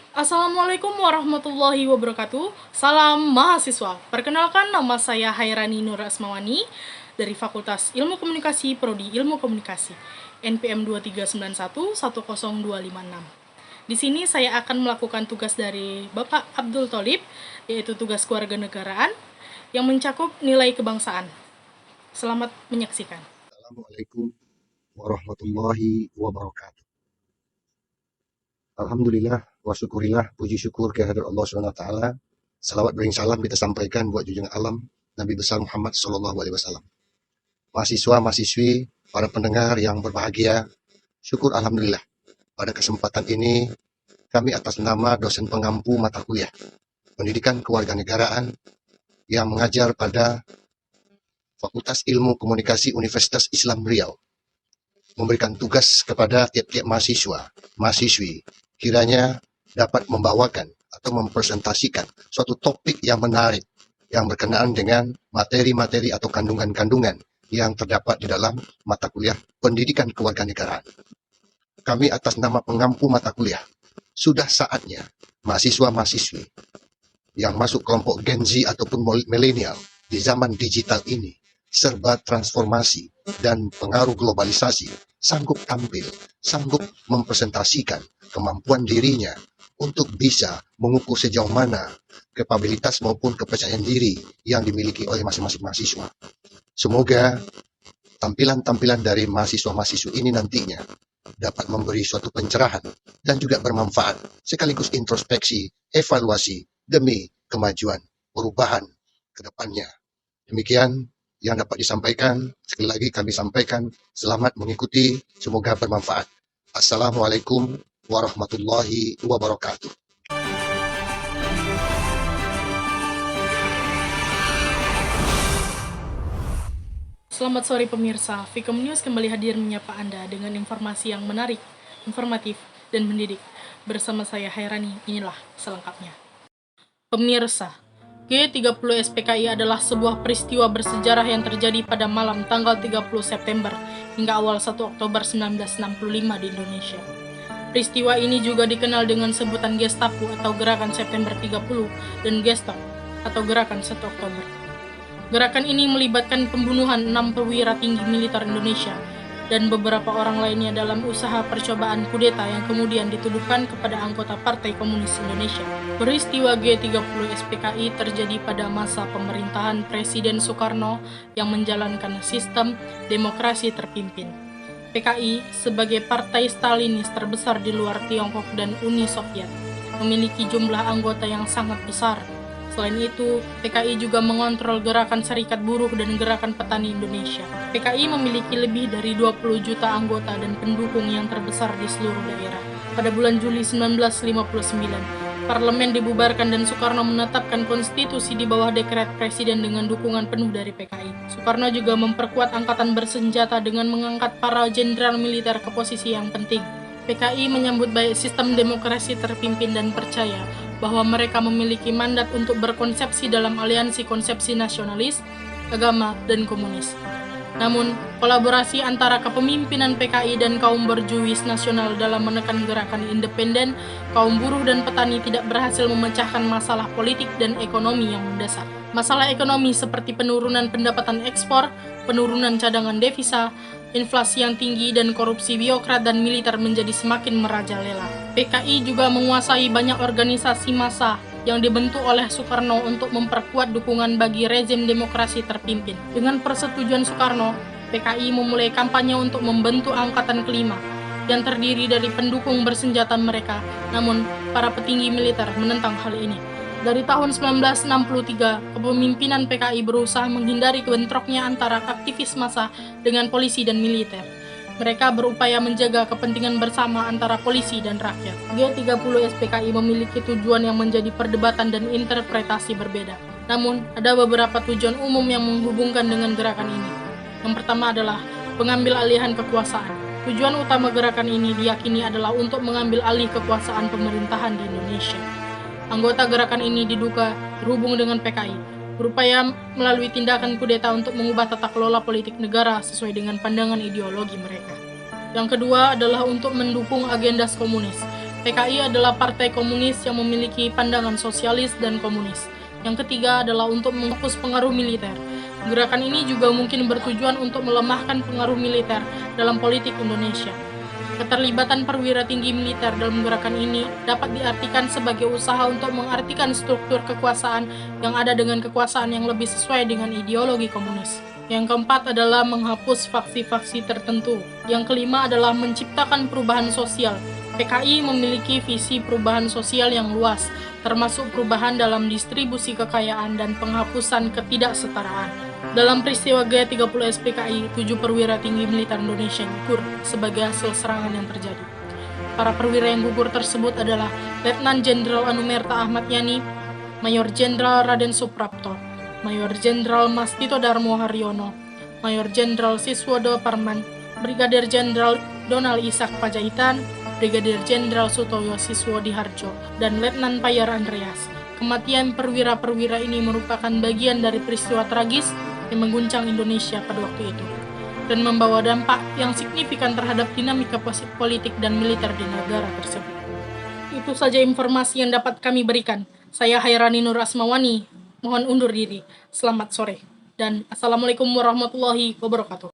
Assalamualaikum warahmatullahi wabarakatuh. Salam mahasiswa. Perkenalkan, nama saya Hairani Nur Asmawani dari Fakultas Ilmu Komunikasi Prodi Ilmu Komunikasi NPM 239110256. Di sini saya akan melakukan tugas dari Bapak Abdul Tholib, yaitu tugas kewarganegaraan yang mencakup nilai kebangsaan. Selamat menyaksikan. Assalamualaikum warahmatullahi wabarakatuh. Alhamdulillah wa syukurillah, puji syukur kehadirat Allah SWT. Salawat bering salam kita sampaikan buat junjungan alam Nabi besar Muhammad SAW. Mahasiswa-mahasiswi, para pendengar yang berbahagia, syukur alhamdulillah. Pada kesempatan ini, kami atas nama dosen pengampu mata kuliah Pendidikan Kewarganegaraan yang mengajar pada Fakultas Ilmu Komunikasi Universitas Islam Riau memberikan tugas kepada tiap-tiap mahasiswa, mahasiswi, kiranya dapat membawakan atau mempresentasikan suatu topik yang menarik yang berkenaan dengan materi-materi atau kandungan-kandungan yang terdapat di dalam mata kuliah Pendidikan Kewarganegaraan. Kami atas nama pengampu mata kuliah, sudah saatnya mahasiswa-mahasiswi yang masuk kelompok Gen Z ataupun milenial di zaman digital ini serba transformasi dan pengaruh globalisasi, sanggup tampil, sanggup mempresentasikan kemampuan dirinya untuk bisa mengukur sejauh mana kapabilitas maupun kepercayaan diri yang dimiliki oleh masing-masing mahasiswa. Semoga tampilan-tampilan dari mahasiswa-mahasiswa ini nantinya dapat memberi suatu pencerahan dan juga bermanfaat, sekaligus introspeksi, evaluasi demi kemajuan, perubahan ke depannya. Demikian yang dapat disampaikan. Sekali lagi kami sampaikan selamat mengikuti, semoga bermanfaat. Assalamualaikum warahmatullahi wabarakatuh. Selamat sore pemirsa, Vkom News kembali hadir menyapa Anda dengan informasi yang menarik, informatif, dan mendidik. Bersama saya Hairani, inilah selengkapnya. Pemirsa, G30 SPKI adalah sebuah peristiwa bersejarah yang terjadi pada malam tanggal 30 September hingga awal 1 Oktober 1965 di Indonesia. Peristiwa ini juga dikenal dengan sebutan Gestapo atau Gerakan September 30 dan Gestop atau Gerakan 1 Oktober. Gerakan ini melibatkan pembunuhan 6 perwira tinggi militer Indonesia dan beberapa orang lainnya dalam usaha percobaan kudeta yang kemudian dituduhkan kepada anggota Partai Komunis Indonesia. Peristiwa G30 SPKI terjadi pada masa pemerintahan Presiden Soekarno yang menjalankan sistem demokrasi terpimpin. PKI sebagai partai Stalinis terbesar di luar Tiongkok dan Uni Soviet memiliki jumlah anggota yang sangat besar. Selain itu, PKI juga mengontrol Gerakan Serikat Buruh dan Gerakan Petani Indonesia. PKI memiliki lebih dari 20 juta anggota dan pendukung yang terbesar di seluruh daerah. Pada bulan Juli 1959, parlemen dibubarkan dan Soekarno menetapkan konstitusi di bawah dekret presiden dengan dukungan penuh dari PKI. Soekarno juga memperkuat angkatan bersenjata dengan mengangkat para jenderal militer ke posisi yang penting. PKI menyambut baik sistem demokrasi terpimpin dan percaya bahwa mereka memiliki mandat untuk berkonsepsi dalam aliansi konsepsi nasionalis, agama, dan komunis. Namun, kolaborasi antara kepemimpinan PKI dan kaum berjuwis nasional dalam menekan gerakan independen, kaum buruh dan petani tidak berhasil memecahkan masalah politik dan ekonomi yang mendasar. Masalah ekonomi seperti penurunan pendapatan ekspor, penurunan cadangan devisa, inflasi yang tinggi, dan korupsi birokrat dan militer menjadi semakin merajalela. PKI juga menguasai banyak organisasi massa yang dibentuk oleh Soekarno untuk memperkuat dukungan bagi rezim demokrasi terpimpin. Dengan persetujuan Soekarno, PKI memulai kampanye untuk membentuk angkatan kelima yang terdiri dari pendukung bersenjata mereka, namun para petinggi militer menentang hal ini. Dari tahun 1963, kepemimpinan PKI berusaha menghindari bentroknya antara aktivis massa dengan polisi dan militer. Mereka berupaya menjaga kepentingan bersama antara polisi dan rakyat. G30 SPKI memiliki tujuan yang menjadi perdebatan dan interpretasi berbeda. Namun, ada beberapa tujuan umum yang menghubungkan dengan gerakan ini. Yang pertama adalah pengambil alihan kekuasaan. Tujuan utama gerakan ini diyakini adalah untuk mengambil alih kekuasaan pemerintahan di Indonesia. Anggota gerakan ini diduga terhubung dengan PKI, berupaya melalui tindakan kudeta untuk mengubah tata kelola politik negara sesuai dengan pandangan ideologi mereka. Yang kedua adalah untuk mendukung agenda komunis. PKI adalah partai komunis yang memiliki pandangan sosialis dan komunis. Yang ketiga adalah untuk menghapus pengaruh militer. Gerakan ini juga mungkin bertujuan untuk melemahkan pengaruh militer dalam politik Indonesia. Keterlibatan perwira tinggi militer dalam gerakan ini dapat diartikan sebagai usaha untuk mengartikan struktur kekuasaan yang ada dengan kekuasaan yang lebih sesuai dengan ideologi komunis. Yang keempat adalah menghapus faksi-faksi tertentu. Yang kelima adalah menciptakan perubahan sosial. PKI memiliki visi perubahan sosial yang luas, termasuk perubahan dalam distribusi kekayaan dan penghapusan ketidaksetaraan. Dalam peristiwa G30 SPKI, 7 perwira tinggi militer Indonesia gugur sebagai hasil serangan yang terjadi. Para perwira yang gugur tersebut adalah Letnan Jenderal Anumerta Ahmad Yani, Mayor Jenderal Raden Suprapto, Mayor Jenderal Mastito Darmo Haryono, Mayor Jenderal Siswodo Parman, Brigadir Jenderal Donald Ishak Pajaitan, Brigadir Jenderal Sutoyo Siswodi Harjo, dan Letnan Payar Andreas. Kematian perwira-perwira ini merupakan bagian dari peristiwa tragis yang mengguncang Indonesia pada waktu itu, dan membawa dampak yang signifikan terhadap dinamika politik dan militer di negara tersebut. Itu saja informasi yang dapat kami berikan. Saya Hairani Nur Asmawani, mohon undur diri. Selamat sore, dan Assalamualaikum warahmatullahi wabarakatuh.